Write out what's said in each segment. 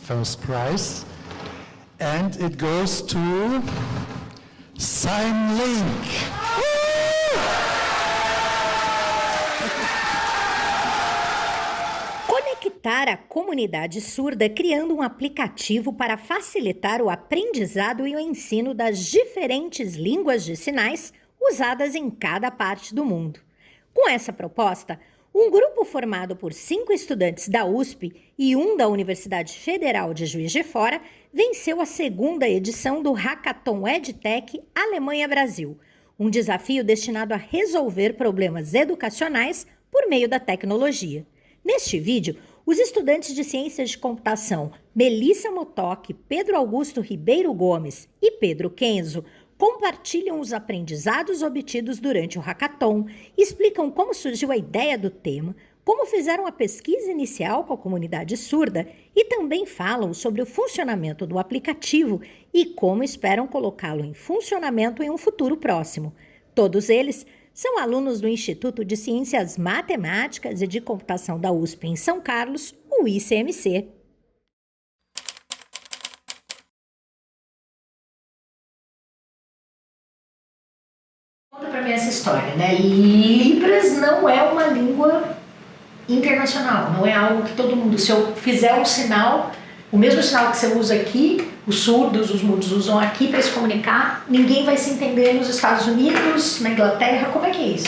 first prize. And it goes to SignLink. Conectar a comunidade surda criando um aplicativo para facilitar o aprendizado e o ensino das diferentes línguas de sinais usadas em cada parte do mundo. Com essa proposta, um grupo formado por 5 estudantes da USP e um da Universidade Federal de Juiz de Fora venceu a 2ª edição do Hackathon EdTech Alemanha-Brasil, um desafio destinado a resolver problemas educacionais por meio da tecnologia. Neste vídeo, os estudantes de Ciências de Computação Melissa Motoc, Pedro Augusto Ribeiro Gomes e Pedro Kenzo compartilham os aprendizados obtidos durante o hackathon, explicam como surgiu a ideia do tema, como fizeram a pesquisa inicial com a comunidade surda e também falam sobre o funcionamento do aplicativo e como esperam colocá-lo em funcionamento em um futuro próximo. Todos eles são alunos do Instituto de Ciências Matemáticas e de Computação da USP em São Carlos, o ICMC. Conta pra mim essa história, né? Libras não é uma língua internacional, não é algo que todo mundo, se eu fizer um sinal, o mesmo sinal que você usa aqui, os surdos, os mudos usam aqui para se comunicar, ninguém vai se entender nos Estados Unidos, na Inglaterra, como é que é isso?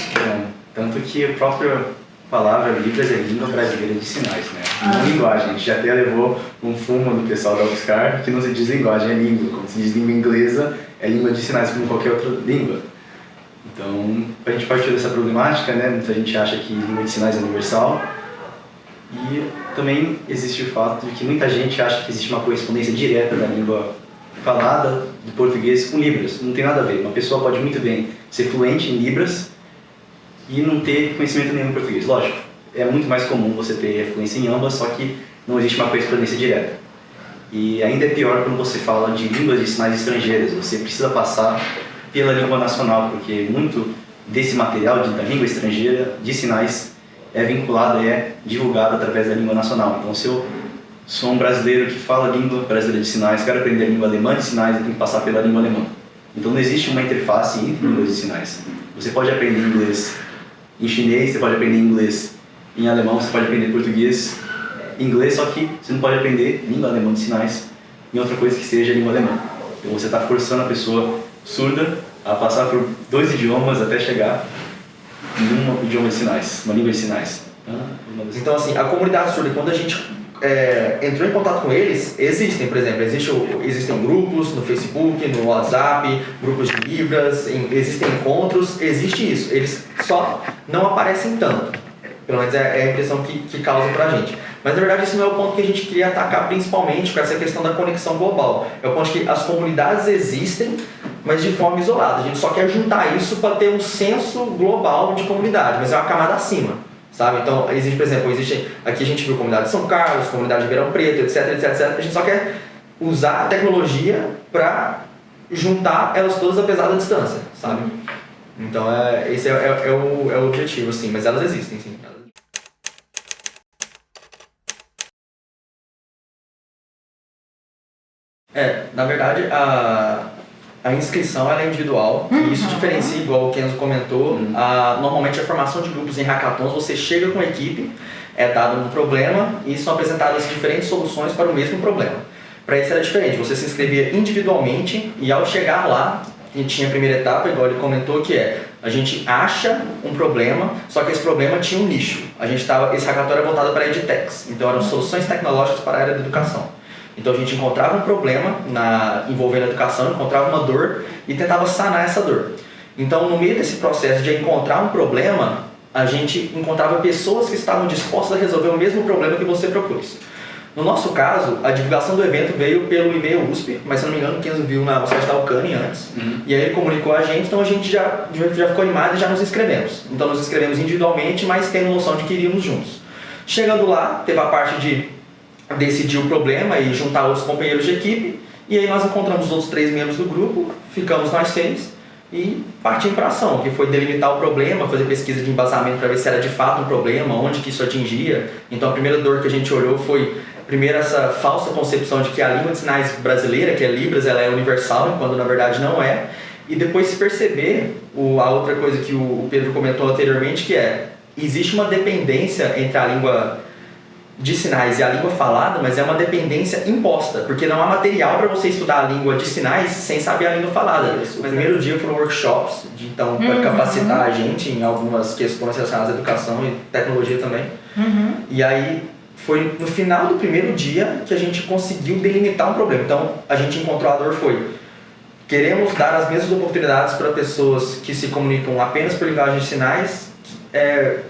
Tanto que a própria palavra Libras é língua brasileira de sinais, né? Não linguagem, a gente já até levou um fumo do pessoal da UFSCar que não se diz linguagem, é língua, como se diz língua inglesa, é língua de sinais como qualquer outra língua. Então, a gente partiu dessa problemática, né? Muita gente acha que língua de sinais é universal. E também existe o fato de que muita gente acha que existe uma correspondência direta da língua falada do português com Libras. Não tem nada a ver. Uma pessoa pode muito bem ser fluente em Libras e não ter conhecimento nenhum em português. Lógico, é muito mais comum você ter fluência em ambas, só que não existe uma correspondência direta. E ainda é pior quando você fala de línguas de sinais estrangeiras. Você precisa passar pela língua nacional, porque muito desse material da língua estrangeira de sinais é vinculado, é divulgado através da língua nacional. Então, se eu sou um brasileiro que fala a língua brasileira de sinais, quero aprender a língua alemã de sinais, eu tenho que passar pela língua alemã. Então, não existe uma interface entre línguas de sinais. Você pode aprender inglês em chinês, você pode aprender inglês em alemão, você pode aprender português em inglês, só que você não pode aprender língua alemã de sinais em outra coisa que seja língua alemã. Então, você está forçando a pessoa surda a passar por 2 idiomas até chegar em um idioma de sinais, uma língua de sinais. Então, assim, a comunidade surda, quando a gente entrou em contato com eles, existem, por exemplo, existem grupos no Facebook, no WhatsApp, grupos de Libras, existem encontros, existe isso. Eles só não aparecem tanto. Pelo menos é a impressão que causa pra gente. Mas, na verdade, esse não é o ponto que a gente queria atacar principalmente com essa questão da conexão global. É o ponto que as comunidades existem, mas de forma isolada. A gente só quer juntar isso para ter um senso global de comunidade, mas é uma camada acima, sabe? Então, existe, por exemplo, aqui a gente viu comunidade de São Carlos, comunidade de Ribeirão Preto, etc, etc, etc. A gente só quer usar a tecnologia para juntar elas todas apesar da distância, sabe? Então, esse é o objetivo, assim, mas elas existem, sim. Na verdade, a inscrição ela é individual, e isso diferencia, igual o Kenzo comentou, normalmente a formação de grupos em hackathons, você chega com a equipe, é dado um problema e são apresentadas diferentes soluções para o mesmo problema. Para isso era diferente, você se inscrevia individualmente e ao chegar lá, e tinha a primeira etapa, igual ele comentou, que a gente acha um problema, só que esse problema tinha um nicho. Esse hackathon era voltado para edtechs, então eram soluções tecnológicas para a área da educação. Então a gente encontrava um problema envolvendo a educação, encontrava uma dor e tentava sanar essa dor. Então, no meio desse processo de encontrar um problema, a gente encontrava pessoas que estavam dispostas a resolver o mesmo problema que você propôs. No nosso caso, a divulgação do evento veio pelo e-mail USP, mas se não me engano, quem viu no site da Ucani antes. E aí ele comunicou a gente, então a gente já ficou animado e já nos inscrevemos. Então nos inscrevemos individualmente, mas tendo noção de que iríamos juntos. Chegando lá, teve a parte de decidir o problema e juntar outros companheiros de equipe, e aí nós encontramos os outros 3 membros do grupo, ficamos nós 6 e partimos para a ação, que foi delimitar o problema, fazer pesquisa de embasamento para ver se era de fato um problema, onde que isso atingia. Então a primeira dor que a gente olhou foi primeiro essa falsa concepção de que a língua de sinais brasileira, que é Libras, ela é universal, quando na verdade não é. E depois se perceber, a outra coisa que o Pedro comentou anteriormente, que existe uma dependência entre a língua de sinais e a língua falada, mas é uma dependência imposta, porque não há material para você estudar a língua de sinais sem saber a língua falada. O primeiro dia foram workshops, então, para capacitar a gente em algumas questões relacionadas à educação e tecnologia também. E aí, foi no final do primeiro dia que a gente conseguiu delimitar um problema. Então, a gente encontrou a dor queremos dar as mesmas oportunidades para pessoas que se comunicam apenas por linguagem de sinais,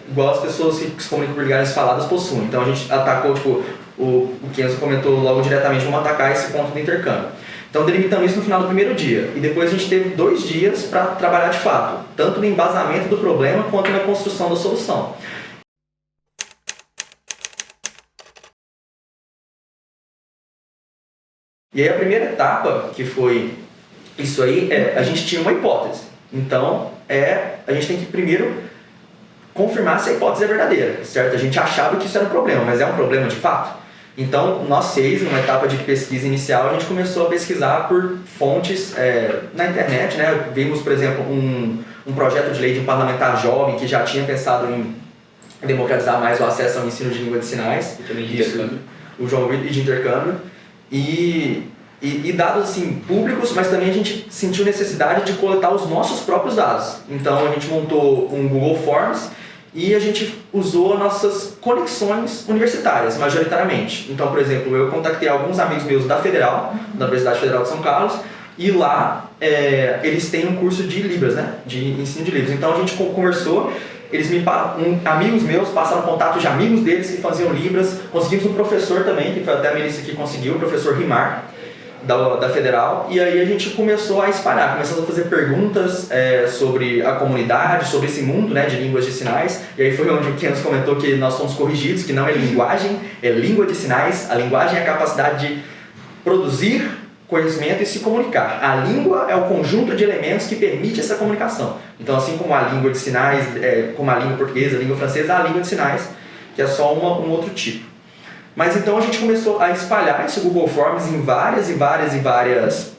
igual as pessoas que se comunicam por linguagens faladas possuem. Então a gente atacou, tipo, o Kenzo comentou logo diretamente, vamos atacar esse ponto do intercâmbio. Então delimitamos isso no final do primeiro dia. E depois a gente teve 2 dias para trabalhar de fato, tanto no embasamento do problema quanto na construção da solução. E aí a primeira etapa, que foi isso aí, a gente tinha uma hipótese. Então, a gente tem que primeiro confirmar se a hipótese é verdadeira, certo? A gente achava que isso era um problema, mas é um problema de fato? Então, nós 6, numa etapa de pesquisa inicial, a gente começou a pesquisar por fontes na internet, né? Vimos, por exemplo, um projeto de lei de um parlamentar jovem que já tinha pensado em democratizar mais o acesso ao ensino de língua de sinais. E também de intercâmbio. O João Vitor, de intercâmbio. E dados assim, públicos, mas também a gente sentiu necessidade de coletar os nossos próprios dados. Então a gente montou um Google Forms e a gente usou nossas conexões universitárias, majoritariamente. Então, por exemplo, eu contatei alguns amigos meus da Federal, da Universidade Federal de São Carlos, e lá eles têm um curso de Libras, né? De ensino de Libras. Então a gente conversou, amigos meus passaram contato de amigos deles que faziam Libras, conseguimos um professor também, que foi até a Melissa que conseguiu, o professor Rimar, da Federal, e aí a gente começou a espalhar, começamos a fazer perguntas sobre a comunidade, sobre esse mundo, né, de línguas de sinais, e aí foi onde o Kenzo comentou que nós fomos corrigidos, que não é linguagem, é língua de sinais. A linguagem é a capacidade de produzir conhecimento e se comunicar. A língua é o conjunto de elementos que permite essa comunicação. Então, assim como a língua de sinais, como a língua portuguesa, a língua francesa, a língua de sinais, que é só um outro tipo. Mas então a gente começou a espalhar esse Google Forms em várias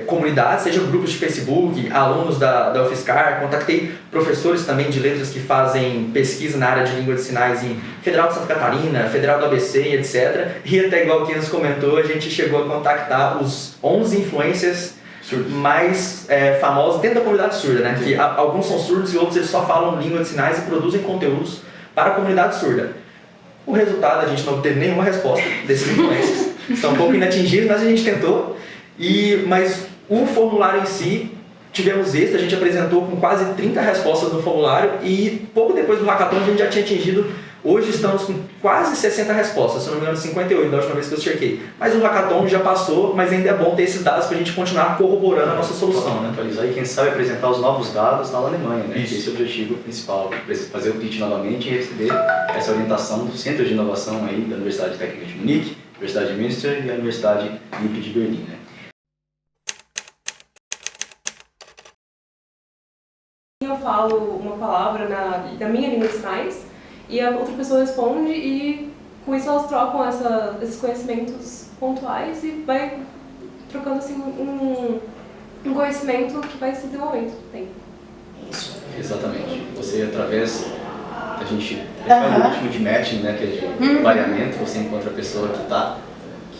comunidades, seja grupos de Facebook, alunos da UFSCar, contactei professores também de letras que fazem pesquisa na área de língua de sinais em Federal de Santa Catarina, Federal do ABC, etc. E até igual que nos comentou, a gente chegou a contactar os 11 influencers mais famosos dentro da comunidade surda, né? Que alguns são surdos e outros eles só falam língua de sinais e produzem conteúdos para a comunidade surda. O resultado, a gente não teve nenhuma resposta desses influencers. São um pouco inatingíveis, mas a gente tentou. Mas o formulário em si, tivemos êxito, a gente apresentou com quase 30 respostas no formulário e pouco depois do hackathon a gente já tinha atingido, hoje estamos com quase 60 respostas, se não me engano 58 da última vez que eu chequei. Mas o hackathon já passou, mas ainda é bom ter esses dados para a gente continuar corroborando a nossa solução, né? Atualizar e quem sabe apresentar os novos dados na Alemanha, né? Isso. Esse é o objetivo principal, fazer o pitch novamente e receber essa orientação do Centro de Inovação aí da Universidade Técnica de Munique, Universidade de Münster e a Universidade Livre de Berlim, né? Eu falo uma palavra na minha língua de sinais e a outra pessoa responde e com isso elas trocam esses conhecimentos pontuais e vai trocando assim um conhecimento que vai se desenvolvendo com o tempo. Isso. Exatamente. Você, através a gente faz o ritmo de matching, né, que é de pareamento, você encontra a pessoa que está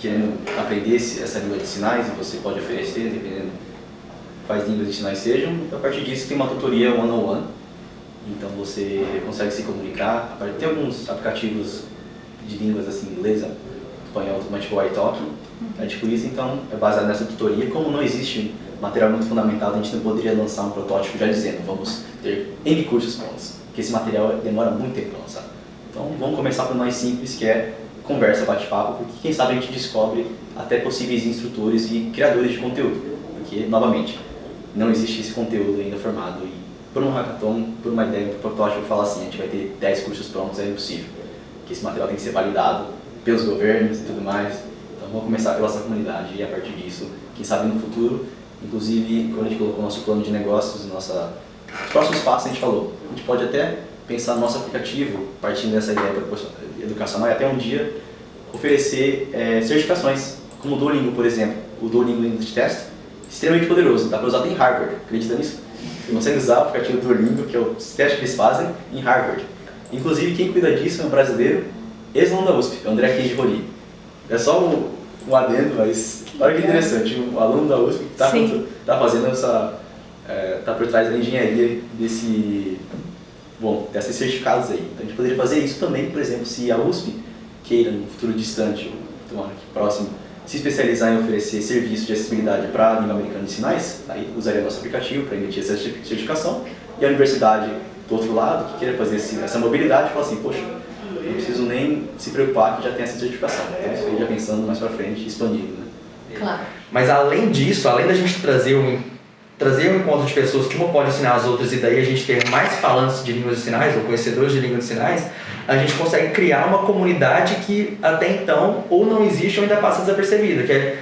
querendo aprender essa língua de sinais e você pode oferecer, dependendo quais línguas de sinais sejam. A partir disso tem uma tutoria one-on-one, então você consegue se comunicar. Tem alguns aplicativos de línguas assim, inglesa, espanhol, tipo o iTalki, é tipo isso, então é baseado nessa tutoria. Como não existe material muito fundamentado, a gente não poderia lançar um protótipo já dizendo vamos ter N cursos prontos, porque esse material demora muito tempo para lançar. Então vamos começar por mais simples, que é conversa, bate-papo, porque quem sabe a gente descobre até possíveis instrutores e criadores de conteúdo, porque, novamente, não existe esse conteúdo ainda formado e por um hackathon, por uma ideia, por um protótipo, falar assim, a gente vai ter 10 cursos prontos, é impossível, porque esse material tem que ser validado pelos governos e tudo mais. Então vamos começar pela nossa comunidade e a partir disso, quem sabe no futuro, inclusive quando a gente colocou o nosso plano de negócios, os próximos passos a gente falou, a gente pode até pensar no nosso aplicativo, partindo dessa ideia educacional, e até um dia oferecer certificações, como o Duolingo, por exemplo. O Duolingo English Test, extremamente poderoso, dá para usar até em Harvard, acredita nisso? Você consegue usar o aplicativo Duolingo, que é o teste que eles fazem, em Harvard. Inclusive, quem cuida disso é um brasileiro, ex-aluno da USP, André Kendi Roli. É só um adendo, mas olha que interessante, um aluno da USP está fazendo essa... está por trás da engenharia desses certificados aí. Então a gente poderia fazer isso também, por exemplo, se a USP queira, no futuro distante, ou próximo, se especializar em oferecer serviço de acessibilidade para a língua americana de sinais, aí usaria nosso aplicativo para emitir essa certificação, e a universidade, do outro lado, que queira fazer essa mobilidade, fala assim, poxa, não preciso nem se preocupar que já tem essa certificação. Então isso aí já pensando mais para frente, expandindo, né? Claro. Mas além disso, além da gente trazer um encontro de pessoas que uma pode ensinar as outras e daí a gente ter mais falantes de línguas de sinais ou conhecedores de línguas de sinais, a gente consegue criar uma comunidade que até então ou não existe ou ainda passa desapercebida, que é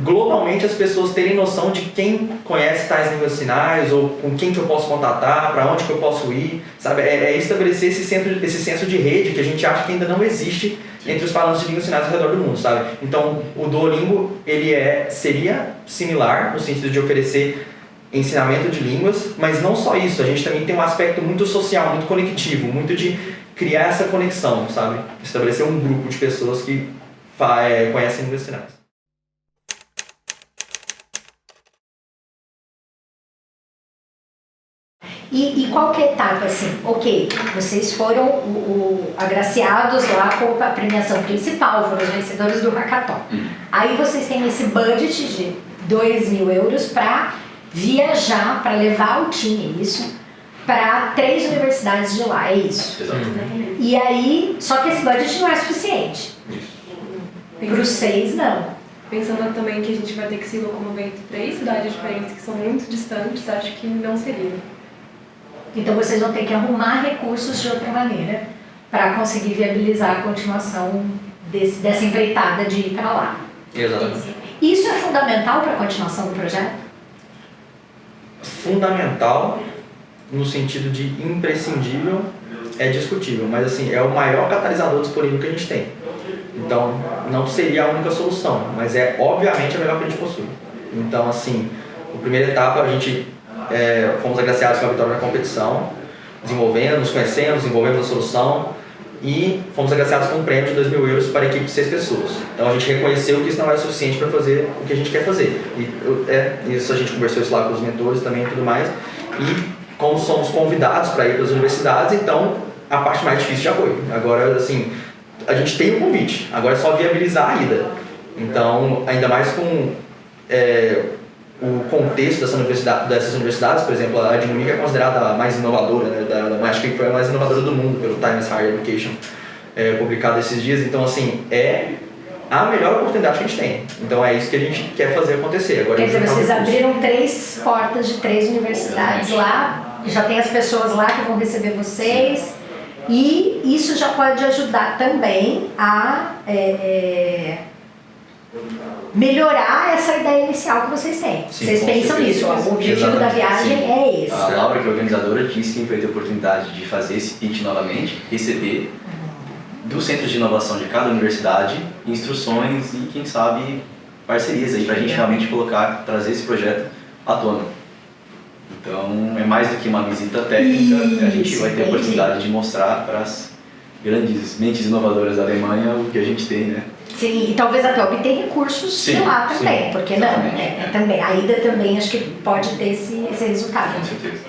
globalmente as pessoas terem noção de quem conhece tais línguas de sinais ou com quem que eu posso contatar, para onde que eu posso ir, sabe? É estabelecer esse senso de rede que a gente acha que ainda não existe entre os falantes de línguas de sinais ao redor do mundo, sabe? Então, o Duolingo, ele seria similar no sentido de oferecer ensinamento de línguas, mas não só isso, a gente também tem um aspecto muito social, muito conectivo, muito de criar essa conexão, sabe? Estabelecer um grupo de pessoas que conhecem línguas de sinais. E qual que é a etapa, assim, ok, vocês foram agraciados lá com a premiação principal, foram os vencedores do hackathon. Aí vocês têm esse budget de 2.000 euros para viajar, para levar o time, isso, para 3 universidades de lá, é isso. Exatamente. E aí, só que esse budget não é suficiente. Para os 6, não. Pensando também que a gente vai ter que se locomover entre 3 cidades diferentes que são muito distantes, acho que não seria. Então vocês vão ter que arrumar recursos de outra maneira para conseguir viabilizar a continuação dessa empreitada de ir para lá. Exatamente. Isso é fundamental para a continuação do projeto? Fundamental no sentido de imprescindível é discutível, mas assim, é o maior catalisador disponível que a gente tem. Então, não seria a única solução, mas é obviamente a melhor que a gente possui. Então, assim, a primeira etapa a gente fomos agraciados com a vitória na competição, nos conhecemos, desenvolvemos a solução e fomos agraciados com um prêmio de 2.000 euros para a equipe de 6 pessoas. Então a gente reconheceu que isso não era suficiente para fazer o que a gente quer fazer. E isso a gente conversou isso lá com os mentores também e tudo mais. E como somos convidados para ir para as universidades, então a parte mais difícil já foi. Agora, assim, a gente tem o convite, agora é só viabilizar a ida. Então, ainda mais com o contexto dessas universidades, por exemplo, a de Munique é considerada a mais inovadora, né, acho que foi a mais inovadora do mundo pelo Times Higher Education, publicado esses dias. Então, assim, é a melhor oportunidade que a gente tem. Então, é isso que a gente quer fazer acontecer. Agora, quer dizer, vocês abriram 3 portas de 3 universidades lá, já tem as pessoas lá que vão receber vocês, e isso já pode ajudar também a melhorar essa ideia inicial que vocês têm. Sim, vocês pensam certeza. nisso, o objetivo da viagem é esse. A Laura, que é a organizadora, disse que vai ter a oportunidade de fazer esse pitch novamente, receber dos centros de inovação de cada universidade instruções e, quem sabe, parcerias aí para a gente realmente trazer esse projeto à tona. Então, é mais do que uma visita técnica, a gente vai ter a oportunidade de mostrar para as grandes mentes inovadoras da Alemanha o que a gente tem, né? Sim, e talvez até obter recursos de lá também, sim, porque não, também, a ida também acho que pode ter esse resultado. Com certeza.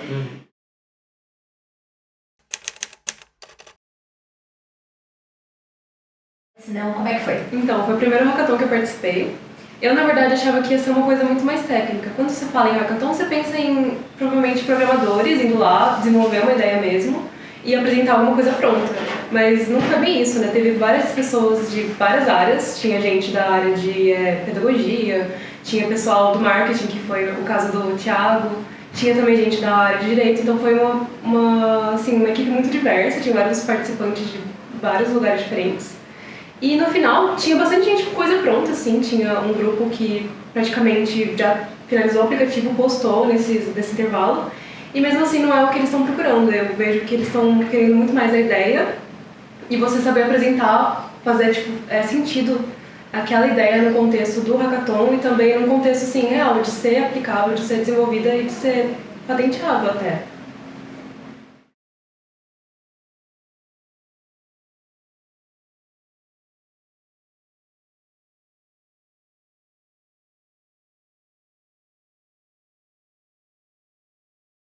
Senão, como é que foi? Então, foi o primeiro hackathon que eu participei. Eu, na verdade, achava que ia ser uma coisa muito mais técnica. Quando você fala em hackathon, você pensa em, provavelmente, programadores indo lá, desenvolver uma ideia mesmo e apresentar alguma coisa pronta. Mas não foi bem isso, né? Teve várias pessoas de várias áreas. Tinha gente da área de pedagogia, tinha pessoal do marketing, que foi o caso do Thiago, tinha também gente da área de direito. Então foi uma equipe muito diversa, tinha vários participantes de vários lugares diferentes. E no final tinha bastante gente com coisa pronta, assim, tinha um grupo que praticamente já finalizou o aplicativo, postou nesse intervalo. E mesmo assim não é o que eles estão procurando, eu vejo que eles estão querendo muito mais a ideia e você saber apresentar fazer tipo, sentido aquela ideia no contexto do hackathon e também no contexto assim, real, de ser aplicável, de ser desenvolvida e de ser patenteável até.